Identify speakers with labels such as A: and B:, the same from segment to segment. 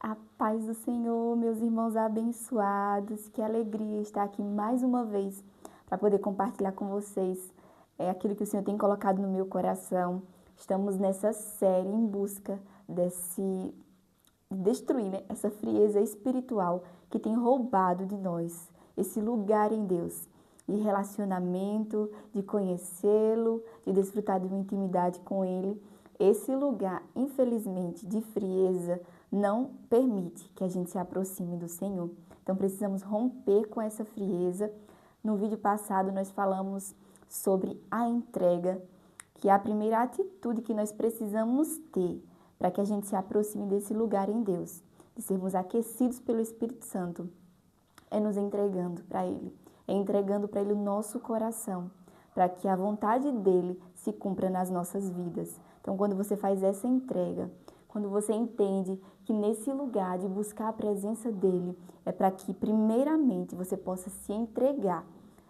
A: A paz do Senhor, meus irmãos abençoados, que alegria estar aqui mais uma vez para poder compartilhar com vocês aquilo que o Senhor tem colocado no meu coração. Estamos nessa série em busca de destruir, essa frieza espiritual que tem roubado de nós esse lugar em Deus, de relacionamento, de conhecê-lo, de desfrutar de uma intimidade com Ele. Esse lugar, infelizmente, de frieza, não permite que a gente se aproxime do Senhor. Então, precisamos romper com essa frieza. No vídeo passado, nós falamos sobre a entrega, que é a primeira atitude que nós precisamos ter para que a gente se aproxime desse lugar em Deus, de sermos aquecidos pelo Espírito Santo. É nos entregando para Ele, é entregando para Ele o nosso coração, para que a vontade dEle se cumpra nas nossas vidas. Então, quando você faz essa entrega, quando você entende que nesse lugar de buscar a presença dEle, é para que, primeiramente, você possa se entregar,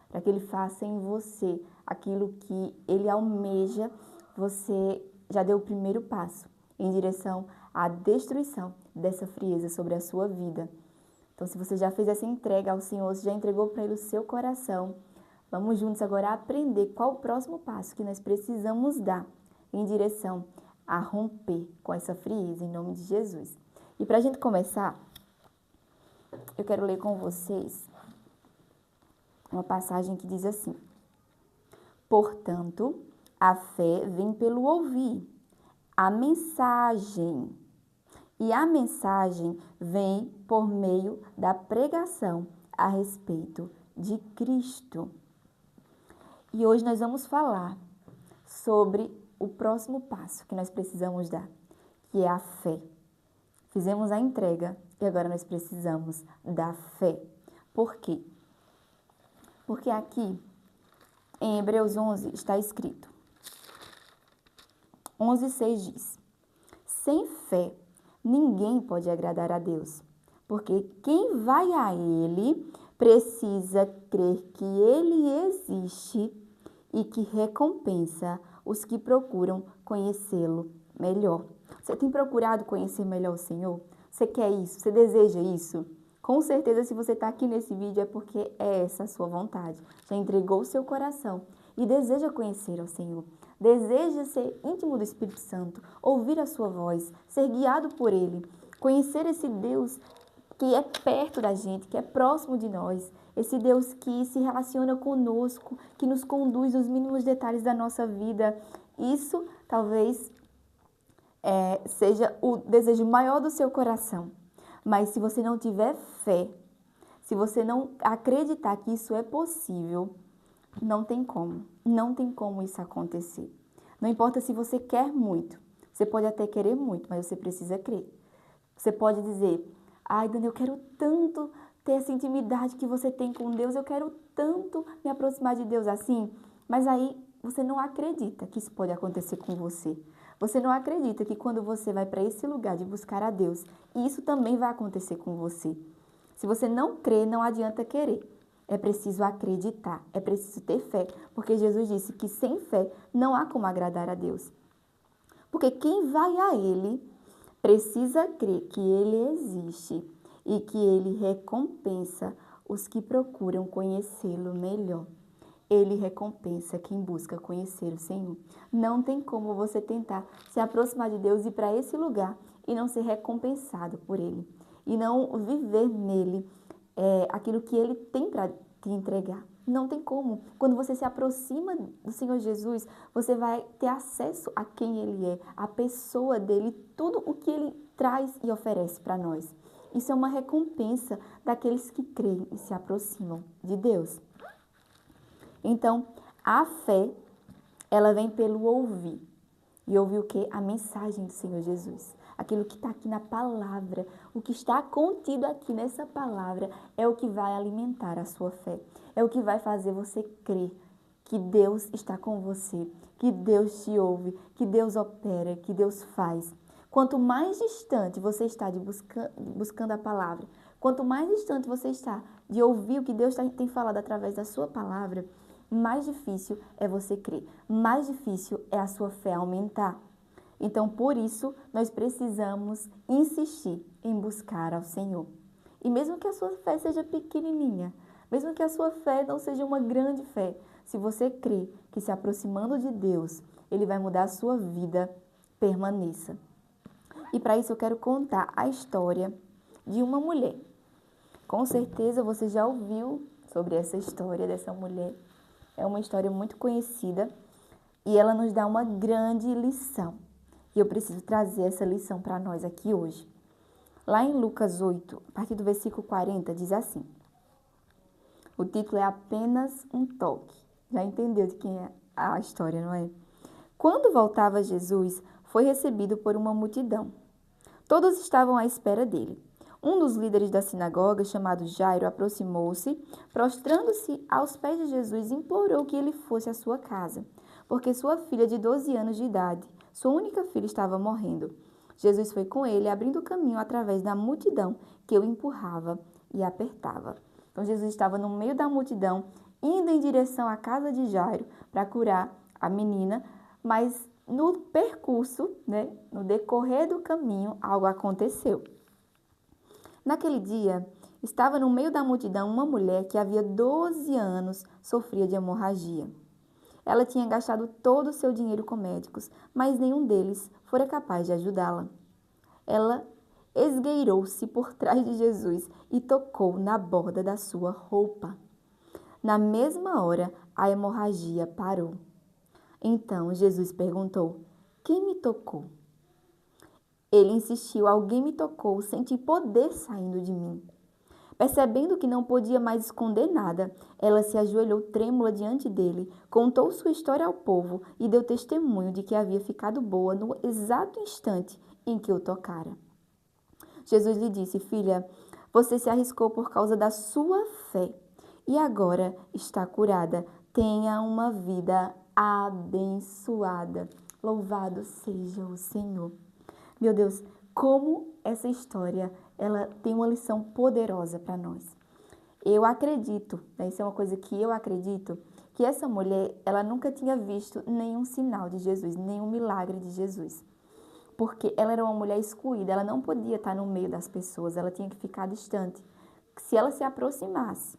A: para que Ele faça em você aquilo que Ele almeja, você já deu o primeiro passo em direção à destruição dessa frieza sobre a sua vida. Então, se você já fez essa entrega ao Senhor, você já entregou para Ele o seu coração, vamos juntos agora aprender qual o próximo passo que nós precisamos dar em direção a romper com essa frieza, em nome de Jesus. E para a gente começar, eu quero ler com vocês uma passagem que diz assim: portanto, a fé vem pelo ouvir a mensagem, e a mensagem vem por meio da pregação a respeito de Cristo. E hoje nós vamos falar sobre o próximo passo que nós precisamos dar, que é a fé. Fizemos a entrega e agora nós precisamos da fé. Por quê? Porque aqui em Hebreus 11 está escrito, 11:6 diz: sem fé ninguém pode agradar a Deus, porque quem vai a Ele precisa crer que Ele existe e que recompensa os que procuram conhecê-lo melhor. Você tem procurado conhecer melhor o Senhor? Você quer isso? Você deseja isso? Com certeza, se você está aqui nesse vídeo é porque é essa a sua vontade. Já entregou o seu coração e deseja conhecer ao Senhor. Deseja ser íntimo do Espírito Santo, ouvir a sua voz, ser guiado por Ele, conhecer esse Deus que é perto da gente, que é próximo de nós, esse Deus que se relaciona conosco, que nos conduz nos mínimos detalhes da nossa vida. Isso talvez seja o desejo maior do seu coração. Mas se você não tiver fé, se você não acreditar que isso é possível, não tem como isso acontecer. Não importa se você quer muito, você pode até querer muito, mas você precisa crer. Você pode dizer: ai, Dani, eu quero tanto ter essa intimidade que você tem com Deus, eu quero tanto me aproximar de Deus assim, mas aí você não acredita que isso pode acontecer com você. Você não acredita que quando você vai para esse lugar de buscar a Deus, isso também vai acontecer com você. Se você não crê, não adianta querer. É preciso acreditar, é preciso ter fé, porque Jesus disse que sem fé não há como agradar a Deus. Porque quem vai a Ele precisa crer que Ele existe e que Ele recompensa os que procuram conhecê-lo melhor. Ele recompensa quem busca conhecer o Senhor. Não tem como você tentar se aproximar de Deus e ir para esse lugar e não ser recompensado por Ele. E não viver nele aquilo que Ele tem para te entregar. Não tem como. Quando você se aproxima do Senhor Jesus, você vai ter acesso a quem Ele é, a pessoa dEle, tudo o que Ele traz e oferece para nós. Isso é uma recompensa daqueles que creem e se aproximam de Deus. Então, a fé, ela vem pelo ouvir. E ouvir o quê? A mensagem do Senhor Jesus. Aquilo que está aqui na palavra, o que está contido aqui nessa palavra é o que vai alimentar a sua fé. É o que vai fazer você crer que Deus está com você, que Deus te ouve, que Deus opera, que Deus faz. Quanto mais distante você está de buscando a palavra, quanto mais distante você está de ouvir o que Deus tem falado através da sua palavra, mais difícil é você crer, mais difícil é a sua fé aumentar. Então, por isso, nós precisamos insistir em buscar ao Senhor. E mesmo que a sua fé seja pequenininha, mesmo que a sua fé não seja uma grande fé, se você crê que se aproximando de Deus, Ele vai mudar a sua vida, permaneça. E para isso eu quero contar a história de uma mulher. Com certeza você já ouviu sobre essa história dessa mulher. É uma história muito conhecida e ela nos dá uma grande lição. E eu preciso trazer essa lição para nós aqui hoje. Lá em Lucas 8, a partir do versículo 40, diz assim. O título é Apenas um Toque. Já entendeu de quem é a história, não é? Quando voltava Jesus, foi recebido por uma multidão. Todos estavam à espera dele. Um dos líderes da sinagoga, chamado Jairo, aproximou-se, prostrando-se aos pés de Jesus, implorou que ele fosse à sua casa, porque sua filha de 12 anos de idade, sua única filha, estava morrendo. Jesus foi com ele, abrindo o caminho através da multidão que o empurrava e apertava. Então, Jesus estava no meio da multidão, indo em direção à casa de Jairo para curar a menina, mas no percurso, no decorrer do caminho, algo aconteceu. Naquele dia, estava no meio da multidão uma mulher que havia 12 anos sofria de hemorragia. Ela tinha gastado todo o seu dinheiro com médicos, mas nenhum deles fora capaz de ajudá-la. Ela esgueirou-se por trás de Jesus e tocou na borda da sua roupa. Na mesma hora, a hemorragia parou. Então Jesus perguntou: quem me tocou? Ele insistiu: alguém me tocou, senti poder saindo de mim. Percebendo que não podia mais esconder nada, ela se ajoelhou trêmula diante dele, contou sua história ao povo e deu testemunho de que havia ficado boa no exato instante em que o tocara. Jesus lhe disse: filha, você se arriscou por causa da sua fé e agora está curada. Tenha uma vida abençoada. Louvado seja o Senhor. Meu Deus, como essa história ela tem uma lição poderosa para nós. Eu acredito, isso é uma coisa que eu acredito, que essa mulher ela nunca tinha visto nenhum sinal de Jesus, nenhum milagre de Jesus. Porque ela era uma mulher excluída, ela não podia estar no meio das pessoas, ela tinha que ficar distante. Se ela se aproximasse,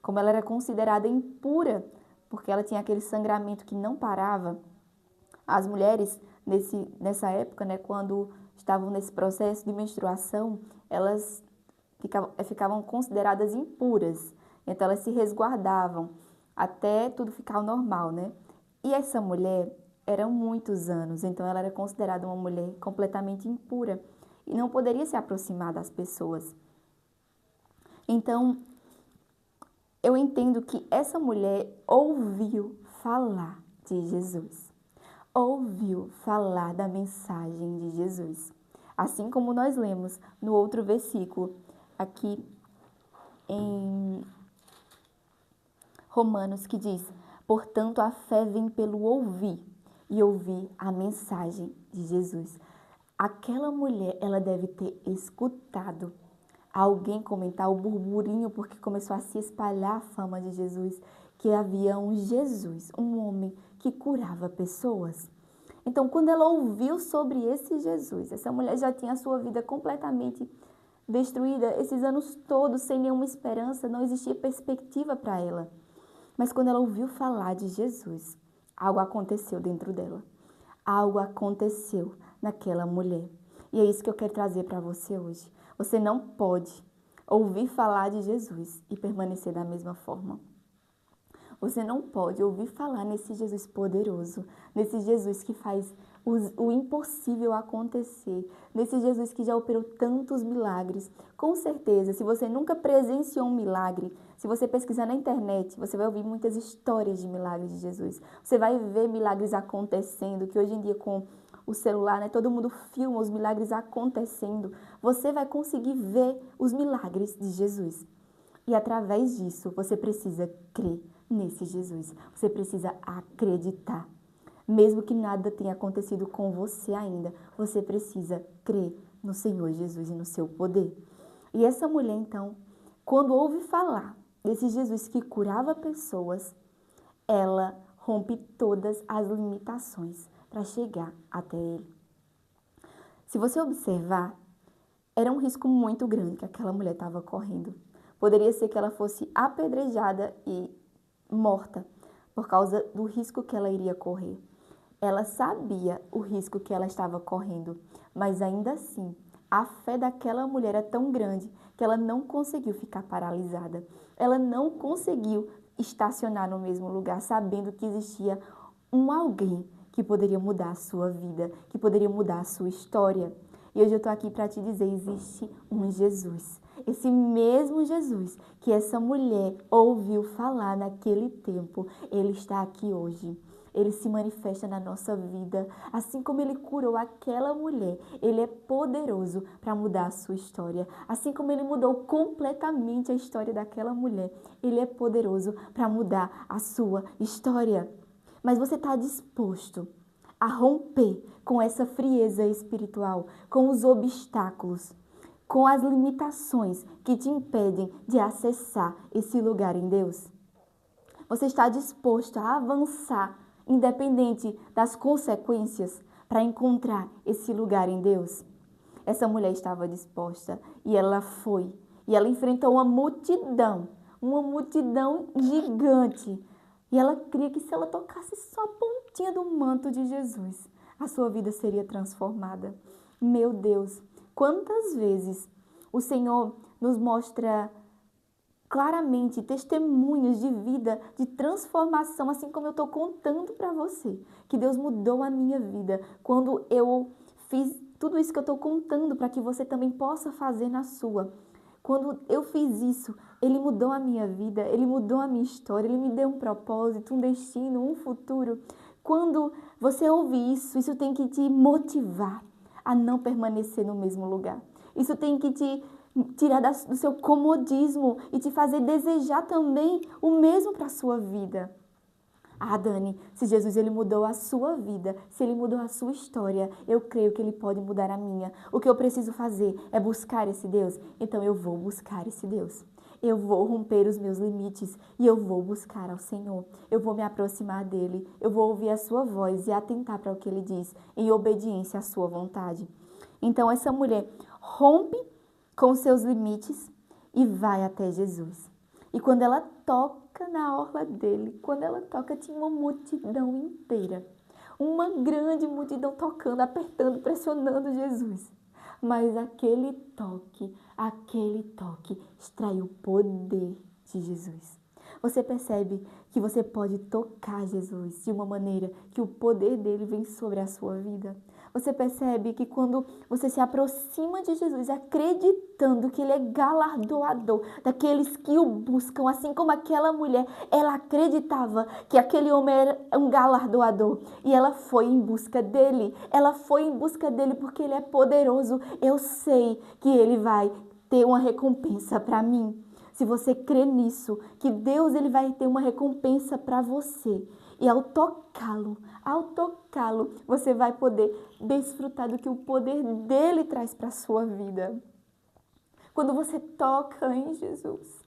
A: como ela era considerada impura, porque ela tinha aquele sangramento que não parava, as mulheres nessa época, quando estavam nesse processo de menstruação, elas ficavam consideradas impuras. Então elas se resguardavam até tudo ficar normal, E essa mulher eram muitos anos, então ela era considerada uma mulher completamente impura e não poderia se aproximar das pessoas. Então, eu entendo que essa mulher ouviu falar de Jesus, ouviu falar da mensagem de Jesus. Assim como nós lemos no outro versículo, aqui em Romanos, que diz: portanto, a fé vem pelo ouvir e ouvir a mensagem de Jesus. Aquela mulher, ela deve ter escutado alguém comentar o burburinho, porque começou a se espalhar a fama de Jesus, que havia um Jesus, um homem que curava pessoas. Então, quando ela ouviu sobre esse Jesus, essa mulher já tinha a sua vida completamente destruída, esses anos todos, sem nenhuma esperança, não existia perspectiva para ela. Mas quando ela ouviu falar de Jesus, algo aconteceu dentro dela. Algo aconteceu naquela mulher. E é isso que eu quero trazer para você hoje. Você não pode ouvir falar de Jesus e permanecer da mesma forma. Você não pode ouvir falar nesse Jesus poderoso, nesse Jesus que faz o impossível acontecer, nesse Jesus que já operou tantos milagres. Com certeza, se você nunca presenciou um milagre, se você pesquisar na internet, você vai ouvir muitas histórias de milagres de Jesus. Você vai ver milagres acontecendo, que hoje em dia com o celular, todo mundo filma os milagres acontecendo. Você vai conseguir ver os milagres de Jesus. E através disso, você precisa crer nesse Jesus. Você precisa acreditar. Mesmo que nada tenha acontecido com você ainda, você precisa crer no Senhor Jesus e no seu poder. E essa mulher, então, quando ouve falar desse Jesus que curava pessoas, ela rompe todas as limitações para chegar até ele. Se você observar, Era um risco muito grande que aquela mulher estava correndo. Poderia ser que ela fosse apedrejada e morta por causa do risco que ela iria correr. Ela sabia o risco que ela estava correndo, mas ainda assim, a fé daquela mulher é tão grande que ela não conseguiu ficar paralisada. Ela não conseguiu estacionar no mesmo lugar, sabendo que existia um alguém que poderia mudar a sua vida, que poderia mudar a sua história. E hoje eu estou aqui para te dizer, existe um Jesus. Esse mesmo Jesus que essa mulher ouviu falar naquele tempo, ele está aqui hoje. Ele se manifesta na nossa vida. Assim como ele curou aquela mulher, ele é poderoso para mudar a sua história. Assim como ele mudou completamente a história daquela mulher, ele é poderoso para mudar a sua história. Mas você está disposto a romper com essa frieza espiritual, com os obstáculos, com as limitações que te impedem de acessar esse lugar em Deus? Você está disposto a avançar, independente das consequências, para encontrar esse lugar em Deus? Essa mulher estava disposta e ela foi. E ela enfrentou uma multidão gigante. E ela cria que se ela tocasse só a pontinha do manto de Jesus, a sua vida seria transformada. Meu Deus, quantas vezes o Senhor nos mostra claramente testemunhos de vida, de transformação, assim como eu estou contando para você, que Deus mudou a minha vida quando eu fiz tudo isso que eu estou contando para que você também possa fazer na sua. Quando eu fiz isso, Ele mudou a minha vida, Ele mudou a minha história, Ele me deu um propósito, um destino, um futuro. Quando você ouve isso, isso tem que te motivar a não permanecer no mesmo lugar. Isso tem que te tirar do seu comodismo e te fazer desejar também o mesmo para a sua vida. Ah, Dani, se Jesus ele mudou a sua vida, se ele mudou a sua história, eu creio que ele pode mudar a minha. O que eu preciso fazer é buscar esse Deus? Então eu vou buscar esse Deus. Eu vou romper os meus limites e eu vou buscar ao Senhor. Eu vou me aproximar dele, eu vou ouvir a sua voz e atentar para o que ele diz, em obediência à sua vontade. Então essa mulher rompe com seus limites e vai até Jesus. E quando ela toca na orla dele, quando ela toca, tinha uma multidão inteira. Uma grande multidão tocando, apertando, pressionando Jesus. Mas aquele toque extraiu o poder de Jesus. Você percebe que você pode tocar Jesus de uma maneira que o poder dele vem sobre a sua vida? Você percebe que quando você se aproxima de Jesus, acreditando que ele é galardoador daqueles que o buscam, assim como aquela mulher, ela acreditava que aquele homem era um galardoador e ela foi em busca dele. Ela foi em busca dele porque ele é poderoso. Eu sei que ele vai ter uma recompensa para mim. Se você crê nisso, que Deus ele vai ter uma recompensa para você. E ao tocá-lo, você vai poder desfrutar do que o poder dele traz para a sua vida. Quando você toca em Jesus,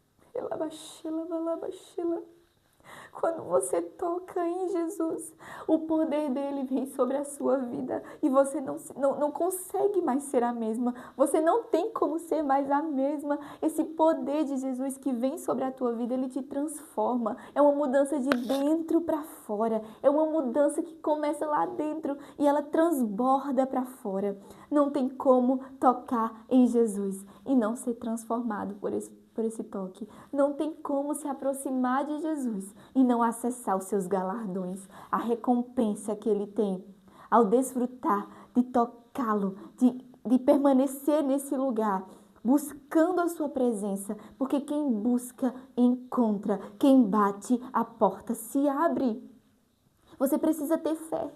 A: quando você toca em Jesus, o poder dele vem sobre a sua vida e você não consegue mais ser a mesma. Você não tem como ser mais a mesma. Esse poder de Jesus que vem sobre a tua vida, ele te transforma. É uma mudança de dentro para fora. É uma mudança que começa lá dentro e ela transborda para fora. Não tem como tocar em Jesus e não ser transformado por esse toque. Não tem como se aproximar de Jesus e não acessar os seus galardões, a recompensa que ele tem ao desfrutar de tocá-lo, de permanecer nesse lugar, buscando a sua presença, porque quem busca, encontra, quem bate, a porta se abre. Você precisa ter fé,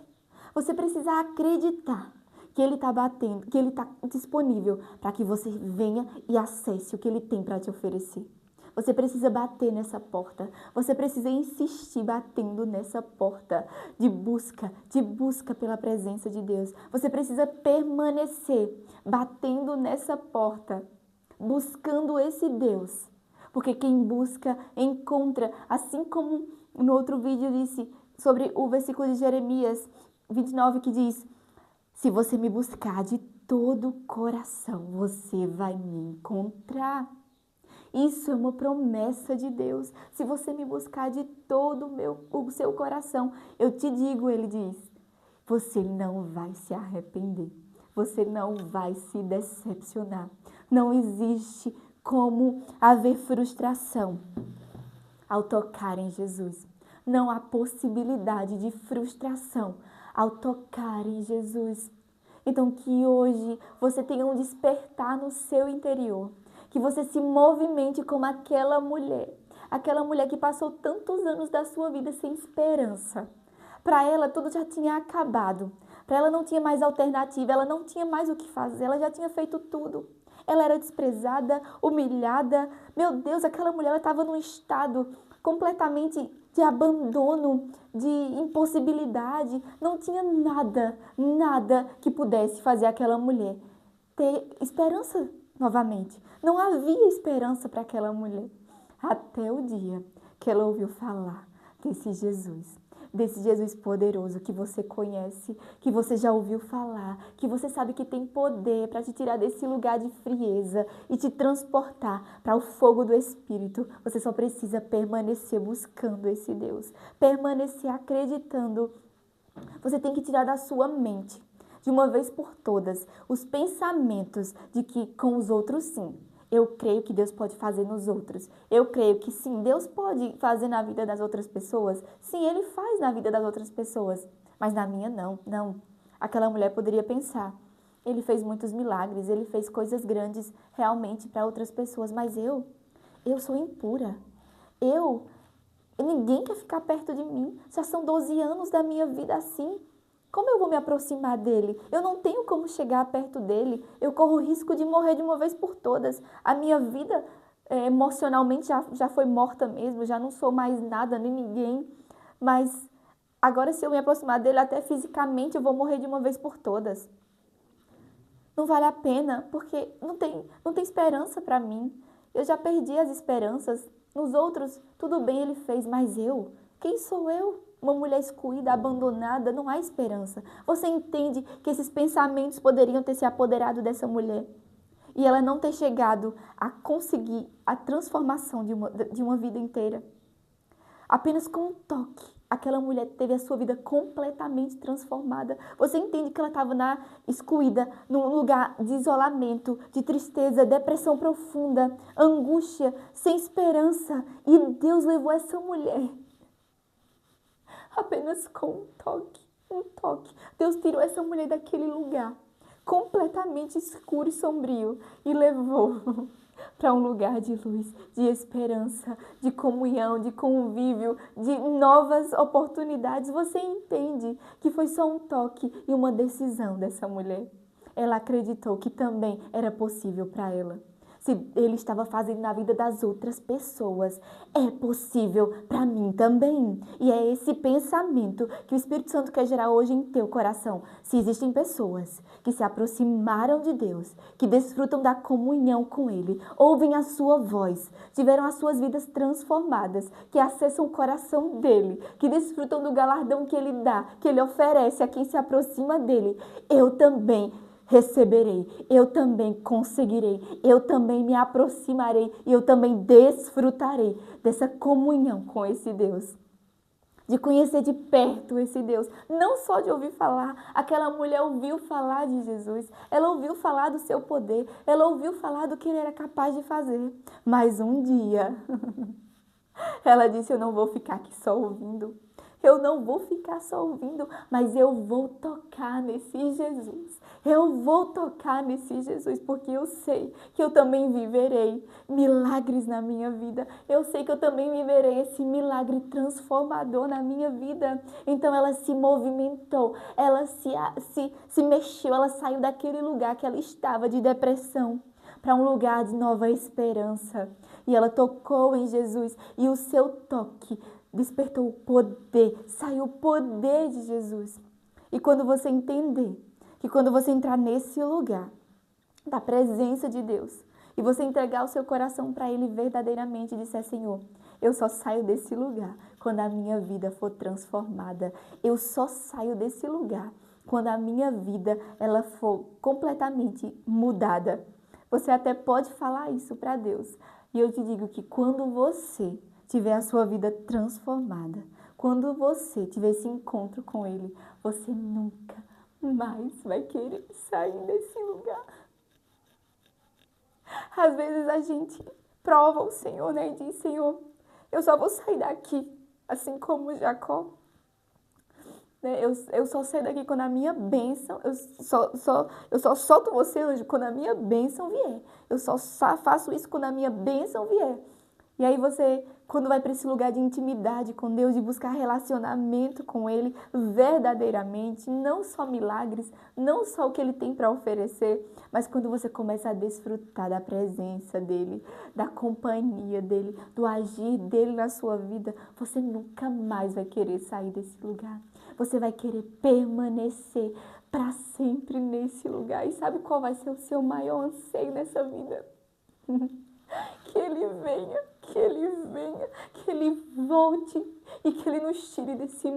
A: você precisa acreditar que ele está batendo, que ele está disponível para que você venha e acesse o que ele tem para te oferecer. Você precisa bater nessa porta, você precisa insistir batendo nessa porta de busca pela presença de Deus. Você precisa permanecer batendo nessa porta, buscando esse Deus. Porque quem busca, encontra, assim como no outro vídeo disse sobre o versículo de Jeremias 29 que diz: se você me buscar de todo o coração você vai me encontrar. Isso é uma promessa de Deus. Se você me buscar de todo o seu coração, eu te digo, ele diz, você não vai se arrepender. Você não vai se decepcionar. Não existe como haver frustração ao tocar em Jesus. Não há possibilidade de frustração ao tocar em Jesus. Então, que hoje você tenha um despertar no seu interior. Que você se movimente como aquela mulher que passou tantos anos da sua vida sem esperança. Para ela, tudo já tinha acabado. Para ela não tinha mais alternativa, ela não tinha mais o que fazer, ela já tinha feito tudo. Ela era desprezada, humilhada. Meu Deus, aquela mulher estava num estado completamente de abandono, de impossibilidade. Não tinha nada que pudesse fazer aquela mulher ter esperança novamente. Não havia esperança para aquela mulher. Até o dia que ela ouviu falar desse Jesus poderoso que você conhece, que você já ouviu falar, que você sabe que tem poder para te tirar desse lugar de frieza e te transportar para o fogo do Espírito. Você só precisa permanecer buscando esse Deus, permanecer acreditando. Você tem que tirar da sua mente, de uma vez por todas, os pensamentos de que com os outros sim. Eu creio que Deus pode fazer nos outros. Eu creio que sim, Deus pode fazer na vida das outras pessoas. Sim, Ele faz na vida das outras pessoas. Mas na minha não. Aquela mulher poderia pensar, Ele fez muitos milagres, Ele fez coisas grandes realmente para outras pessoas. Mas eu sou impura. Ninguém quer ficar perto de mim. Já são 12 anos da minha vida assim. Como eu vou me aproximar dele? Eu não tenho como chegar perto dele. Eu corro o risco de morrer de uma vez por todas. A minha vida emocionalmente já foi morta mesmo. Já não sou mais nada, nem ninguém. Mas agora se eu me aproximar dele, até fisicamente, eu vou morrer de uma vez por todas. Não vale a pena, porque não tem esperança para mim. Eu já perdi as esperanças. Nos outros, tudo bem, ele fez, mas eu? Quem sou eu? Uma mulher excluída, abandonada, não há esperança. Você entende que esses pensamentos poderiam ter se apoderado dessa mulher e ela não ter chegado a conseguir a transformação de uma vida inteira? Apenas com um toque, aquela mulher teve a sua vida completamente transformada. Você entende que ela estava excluída, num lugar de isolamento, de tristeza, depressão profunda, angústia, sem esperança. E Deus levou essa mulher apenas com um toque. Deus tirou essa mulher daquele lugar completamente escuro e sombrio e levou para um lugar de luz, de esperança, de comunhão, de convívio, de novas oportunidades. Você entende que foi só um toque e uma decisão dessa mulher. Ela acreditou que também era possível para ela. Se ele estava fazendo na vida das outras pessoas, é possível para mim também. E é esse pensamento que o Espírito Santo quer gerar hoje em teu coração. Se existem pessoas que se aproximaram de Deus, que desfrutam da comunhão com Ele, ouvem a sua voz, tiveram as suas vidas transformadas, que acessam o coração dEle, que desfrutam do galardão que Ele dá, que Ele oferece a quem se aproxima dEle, eu também receberei, eu também conseguirei, eu também me aproximarei e eu também desfrutarei dessa comunhão com esse Deus. De conhecer de perto esse Deus, não só de ouvir falar. Aquela mulher ouviu falar de Jesus, ela ouviu falar do seu poder, ela ouviu falar do que ele era capaz de fazer. Mas um dia, ela disse, eu não vou ficar aqui só ouvindo. Eu não vou ficar só ouvindo, mas eu vou tocar nesse Jesus. Eu vou tocar nesse Jesus, porque eu sei que eu também viverei milagres na minha vida. Eu sei que eu também viverei esse milagre transformador na minha vida. Então ela se movimentou, ela se mexeu, ela saiu daquele lugar que ela estava de depressão para um lugar de nova esperança. E ela tocou em Jesus e o seu toque despertou o poder, saiu o poder de Jesus. E quando você entender que quando você entrar nesse lugar da presença de Deus e você entregar o seu coração para Ele verdadeiramente e disser, Senhor, eu só saio desse lugar quando a minha vida for transformada. Eu só saio desse lugar quando a minha vida ela for completamente mudada. Você até pode falar isso para Deus. E eu te digo que quando você tiver a sua vida transformada, quando você tiver esse encontro com Ele, você nunca mais vai querer sair desse lugar. Às vezes a gente prova o Senhor, né? E diz, Senhor, eu só vou sair daqui, assim como Jacó. Né? Eu só saio daqui quando a minha bênção, eu só solto você, anjo, quando a minha bênção vier. Eu só faço isso quando a minha bênção vier. E aí você, quando vai para esse lugar de intimidade com Deus, de buscar relacionamento com Ele verdadeiramente, não só milagres, não só o que Ele tem para oferecer, mas quando você começa a desfrutar da presença dEle, da companhia dEle, do agir dEle na sua vida, você nunca mais vai querer sair desse lugar. Você vai querer permanecer para sempre nesse lugar. E sabe qual vai ser o seu maior anseio nessa vida? Que Ele venha, que Ele volte e que Ele nos tire desse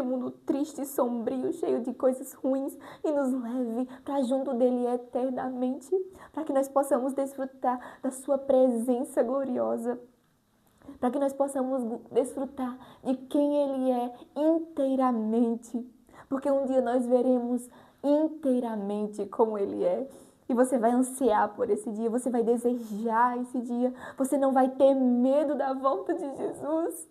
A: mundo triste, sombrio, cheio de coisas ruins e nos leve para junto dEle eternamente, para que nós possamos desfrutar da sua presença gloriosa, para que nós possamos desfrutar de quem Ele é inteiramente, porque um dia nós veremos inteiramente como Ele é. E você vai ansiar por esse dia, você vai desejar esse dia, você não vai ter medo da volta de Jesus.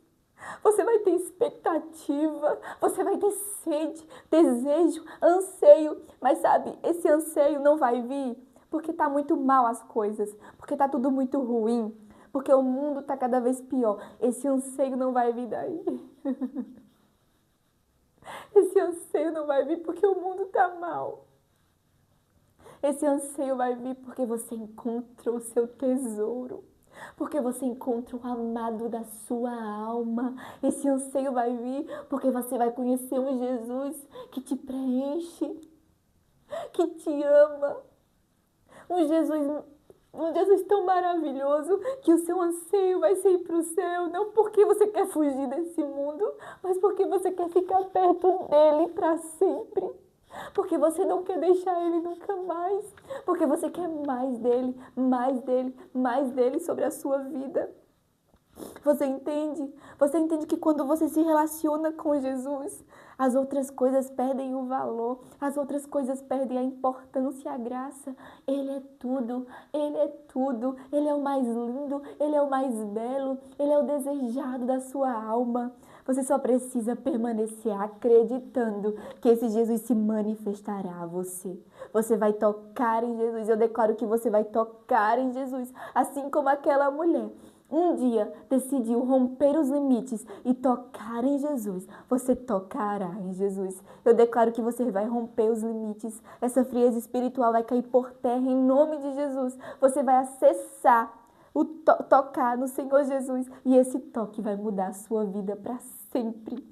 A: Você vai ter expectativa, você vai ter sede, desejo, anseio. Mas sabe, esse anseio não vai vir porque está muito mal as coisas, porque está tudo muito ruim, porque o mundo está cada vez pior. Esse anseio não vai vir daí. Esse anseio não vai vir porque o mundo está mal. Esse anseio vai vir porque você encontrou o seu tesouro, porque você encontra o amado da sua alma. Esse anseio vai vir porque você vai conhecer um Jesus que te preenche, que te ama. Um Jesus tão maravilhoso que o seu anseio vai ser ir para o céu, não porque você quer fugir desse mundo, mas porque você quer ficar perto dele para sempre. Porque você não quer deixar Ele nunca mais. Porque você quer mais dele, mais dele, mais dele sobre a sua vida. Você entende? Você entende que quando você se relaciona com Jesus, as outras coisas perdem o valor, as outras coisas perdem a importância e a graça. Ele é tudo, Ele é tudo. Ele é o mais lindo, Ele é o mais belo, Ele é o desejado da sua alma. Você só precisa permanecer acreditando que esse Jesus se manifestará a você. Você vai tocar em Jesus. Eu declaro que você vai tocar em Jesus, assim como aquela mulher um dia decidiu romper os limites e tocar em Jesus. Você tocará em Jesus. Eu declaro que você vai romper os limites. Essa frieza espiritual vai cair por terra em nome de Jesus. Você vai acessar tocar no Senhor Jesus e esse toque vai mudar a sua vida para sempre.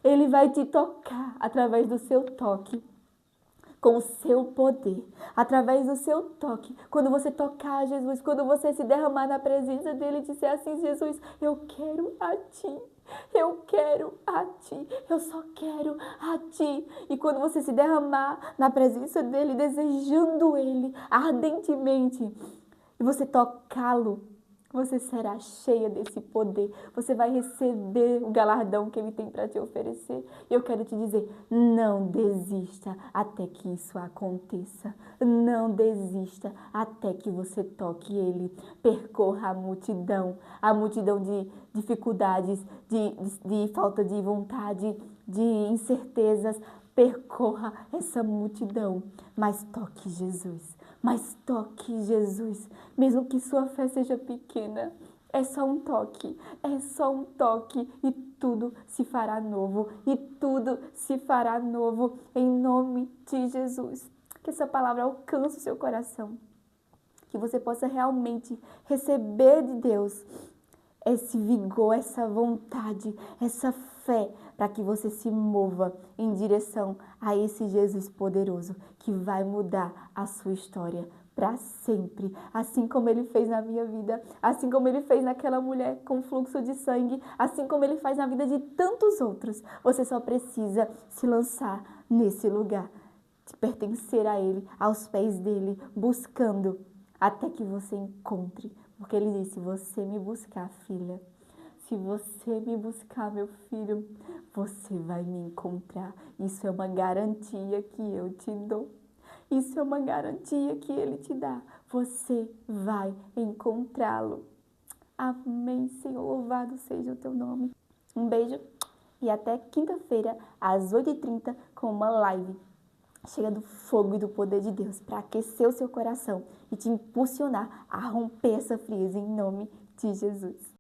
A: Ele vai te tocar através do seu toque, com o seu poder, através do seu toque. Quando você tocar Jesus, quando você se derramar na presença dele e dizer assim, Jesus, eu quero a ti. Eu quero a ti, eu só quero a ti. E quando você se derramar na presença dele, desejando ele ardentemente, e você tocá-lo, você será cheia desse poder. Você vai receber o galardão que ele tem para te oferecer. E eu quero te dizer, não desista até que isso aconteça. Não desista até que você toque ele. Percorra a multidão de dificuldades, de falta de vontade, de incertezas. Percorra essa multidão, mas toque Jesus. Mas toque Jesus, mesmo que sua fé seja pequena, é só um toque e tudo se fará novo, em nome de Jesus. Que essa palavra alcance o seu coração, que você possa realmente receber de Deus esse vigor, essa vontade, essa fé, para que você se mova em direção a esse Jesus poderoso que vai mudar a sua história para sempre, assim como ele fez na minha vida, assim como ele fez naquela mulher com fluxo de sangue, assim como ele faz na vida de tantos outros. Você só precisa se lançar nesse lugar, de pertencer a Ele, aos pés dele, buscando até que você encontre. Porque Ele disse, se você me buscar, filha, se você me buscar, meu filho, você vai me encontrar. Isso é uma garantia que eu te dou. Isso é uma garantia que Ele te dá. Você vai encontrá-lo. Amém, Senhor. Louvado seja o teu nome. Um beijo e até quinta-feira, às 8h30, com uma live cheia do fogo e do poder de Deus para aquecer o seu coração e te impulsionar a romper essa frieza em nome de Jesus.